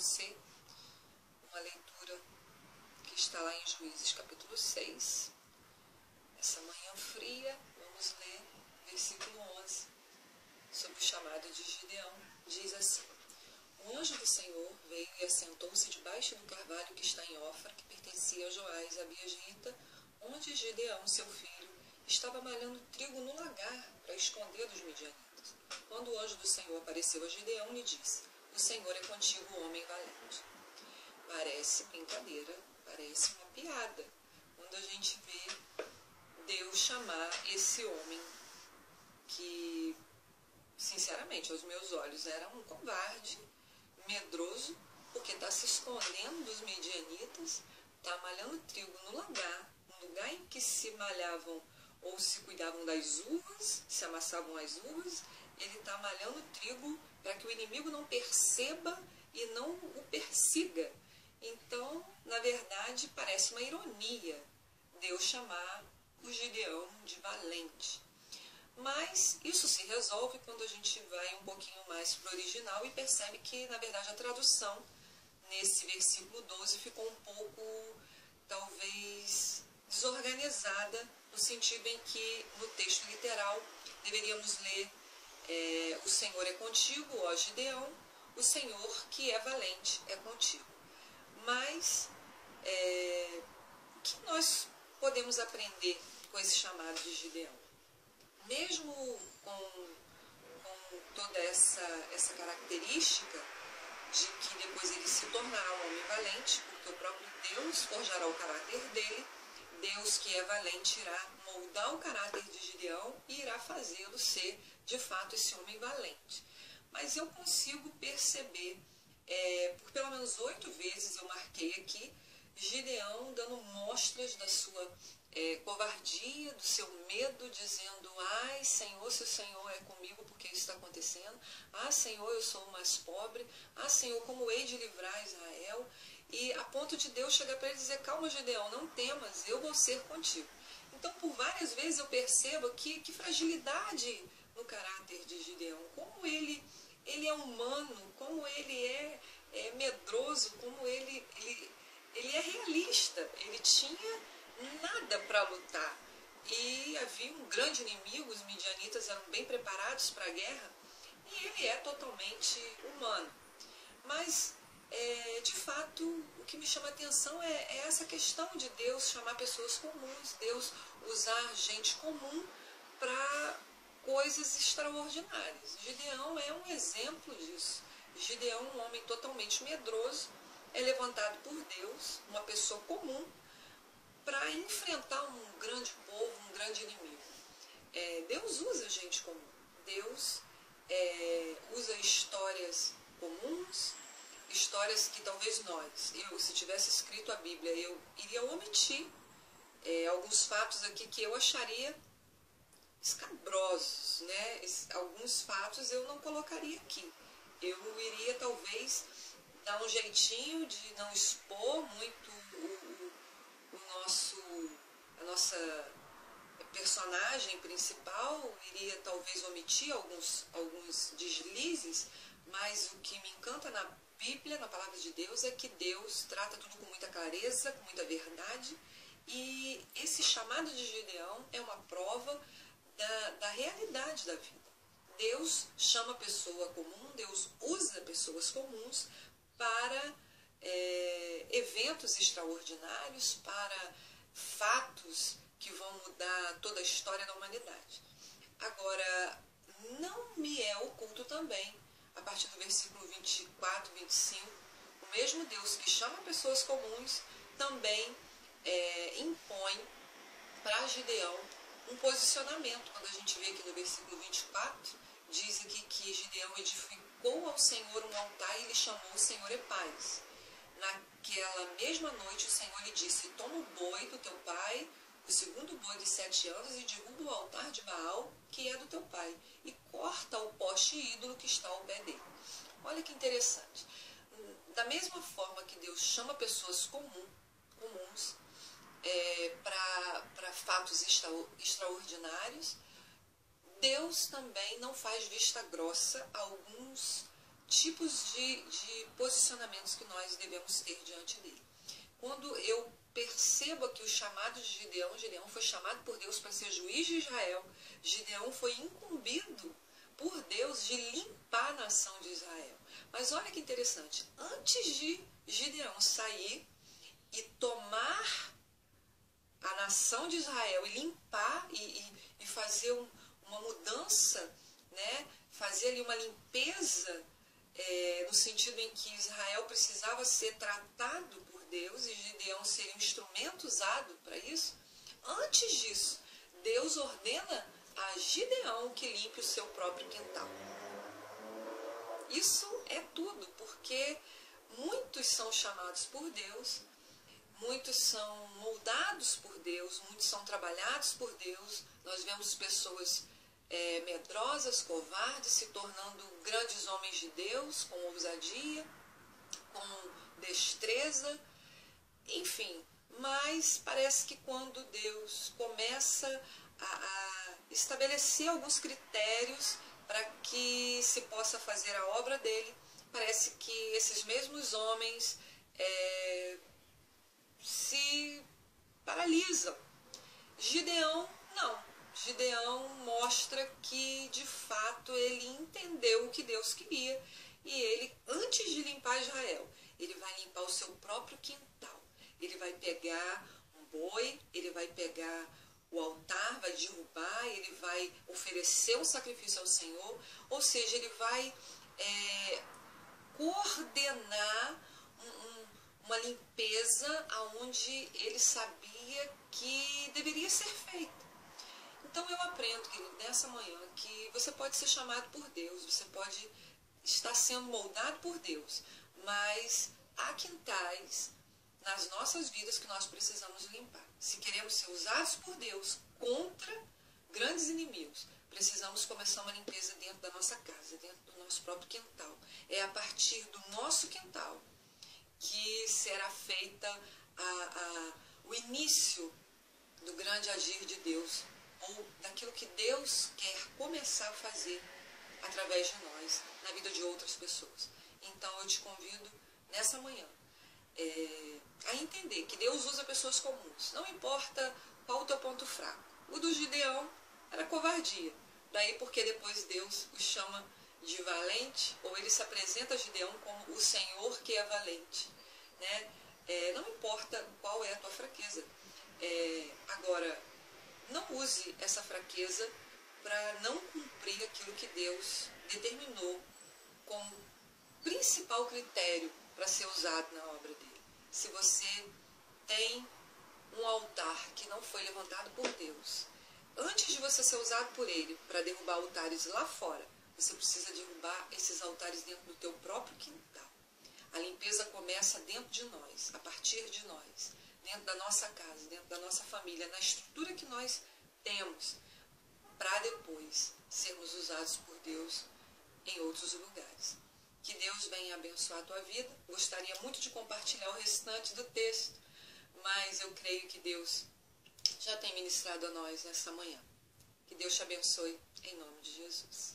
você uma leitura que está lá em Juízes capítulo 6. Essa manhã fria, vamos ler versículo 11, sobre o chamado de Gideão. Diz assim: o anjo do Senhor veio e assentou-se debaixo do carvalho que está em Ofra, que pertencia a Joás, a Biagita, onde Gideão, seu filho, estava malhando trigo no lagar para esconder dos midianitas. Quando o anjo do Senhor apareceu a Gideão, lhe disse: o Senhor é contigo, homem valente. Parece brincadeira, parece uma piada, quando a gente vê Deus chamar esse homem que, sinceramente, aos meus olhos, era um covarde, medroso, porque está se escondendo dos midianitas, está malhando trigo no lugar em que se malhavam ou se cuidavam das uvas, se amassavam as uvas. Ele está malhando trigo para que o inimigo não perceba e não o persiga. Então, na verdade, parece uma ironia Deus chamar o Gideão de valente. Mas isso se resolve quando a gente vai um pouquinho mais para o original e percebe que, na verdade, a tradução nesse versículo 12 ficou um pouco, talvez, desorganizada, no sentido em que, no texto literal, deveríamos ler o Senhor é contigo, ó Gideão, o Senhor que é valente é contigo. Mas, o que nós podemos aprender com esse chamado de Gideão? Mesmo com toda essa característica de que depois ele se tornará um homem valente, porque o próprio Deus forjará o caráter dele, Deus que é valente irá moldar o caráter de Gideão e irá fazê-lo ser, de fato, esse homem valente. Mas eu consigo perceber, por pelo menos 8 vezes eu marquei aqui, Gideão dando mostras da sua covardia, do seu medo, dizendo: ai Senhor, se o Senhor é comigo, por que isso está acontecendo? Ah Senhor, eu sou o mais pobre. Ah Senhor, como hei de livrar Israel? E a ponto de Deus chegar para ele e dizer: calma Gideão, não temas, eu vou ser contigo. Então por várias vezes eu percebo que fragilidade no caráter de Gideão, como ele é humano, como ele é medroso, como ele é realista. Ele tinha nada para lutar. E havia um grande inimigo, os midianitas eram bem preparados para a guerra, e ele é totalmente humano. Mas, de fato, o que me chama a atenção é essa questão de Deus chamar pessoas comuns, Deus usar gente comum para coisas extraordinárias. Gideão é um exemplo disso. Gideão, um homem totalmente medroso, é levantado por Deus, uma pessoa comum, para enfrentar um grande povo, um grande inimigo. Deus usa gente comum. Deus usa histórias comuns, histórias que talvez se tivesse escrito a Bíblia, eu iria omitir alguns fatos aqui que eu acharia escabrosos, né? Alguns fatos eu não colocaria aqui. Eu iria talvez dar um jeitinho de não expor muito a nossa personagem principal, iria talvez omitir alguns deslizes, mas o que me encanta na Bíblia, na palavra de Deus, é que Deus trata tudo com muita clareza, com muita verdade, e esse chamado de Gideão é uma prova da realidade da vida. Deus chama a pessoa comum, Deus usa pessoas comuns para eventos extraordinários, para fatos que vão mudar toda a história da humanidade. Agora, não me é oculto também, a partir do versículo 24, 25, o mesmo Deus que chama pessoas comuns também impõe para Gideão um posicionamento. Quando a gente vê aqui no versículo 24, diz aqui que Gideão edificou ao Senhor um altar e lhe chamou o Senhor é paz. Naquela mesma noite o Senhor lhe disse: toma o boi do teu pai, o segundo boi de 7 anos, e derruba o altar de Baal, que é do teu pai, e corta o poste ídolo que está ao pé dele. Olha que interessante. Da mesma forma que Deus chama pessoas comuns para fatos extraordinários, Deus também não faz vista grossa a alguns tipos de posicionamentos que nós devemos ter diante dele. Quando eu percebo aqui o chamado de Gideão, Gideão foi chamado por Deus para ser juiz de Israel, Gideão foi incumbido por Deus de limpar a nação de Israel. Mas olha que interessante, antes de Gideão sair e tomar a nação de Israel e limpar e fazer uma mudança, né? Fazer ali uma limpeza, no sentido em que Israel precisava ser tratado por Deus e Gideão seria um instrumento usado para isso. Antes disso, Deus ordena a Gideão que limpe o seu próprio quintal. Isso é tudo, porque muitos são chamados por Deus, muitos são moldados por Deus, muitos são trabalhados por Deus. Nós vemos pessoas medrosas, covardes, se tornando grandes homens de Deus, com ousadia, com destreza, enfim. Mas parece que quando Deus começa a estabelecer alguns critérios para que se possa fazer a obra dele, parece que esses mesmos homens se paralisam. Gideão, não. Gideão mostra que, de fato, ele entendeu o que Deus queria. E ele, antes de limpar Israel, ele vai limpar o seu próprio quintal. Ele vai pegar um boi, ele vai pegar o altar, vai derrubar, ele vai oferecer um sacrifício ao Senhor. Ou seja, ele vai coordenar uma limpeza aonde ele sabia que deveria ser feita. Então eu aprendo, querido, nessa manhã, que você pode ser chamado por Deus, você pode estar sendo moldado por Deus, mas há quintais nas nossas vidas que nós precisamos limpar. Se queremos ser usados por Deus contra grandes inimigos, precisamos começar uma limpeza dentro da nossa casa, dentro do nosso próprio quintal. É a partir do nosso quintal que será feita o início do grande agir de Deus, ou daquilo que Deus quer começar a fazer através de nós, na vida de outras pessoas. Então eu te convido nessa manhã a entender que Deus usa pessoas comuns, não importa qual o teu ponto fraco. O do Gideão era covardia, daí porque depois Deus o chama de valente, ou ele se apresenta a Gideão como o Senhor que é valente, né? Não importa qual é a tua fraqueza, agora não use essa fraqueza para não cumprir aquilo que Deus determinou como principal critério para ser usado na obra dele. Se você tem um altar que não foi levantado por Deus, antes de você ser usado por ele para derrubar altares lá fora, você precisa derrubar esses altares dentro do teu próprio quintal. A limpeza começa dentro de nós, a partir de nós, dentro da nossa casa, dentro da nossa família, na estrutura que nós temos, para depois sermos usados por Deus em outros lugares. Que Deus venha abençoar a tua vida. Gostaria muito de compartilhar o restante do texto, mas eu creio que Deus já tem ministrado a nós nessa manhã. Que Deus te abençoe, em nome de Jesus.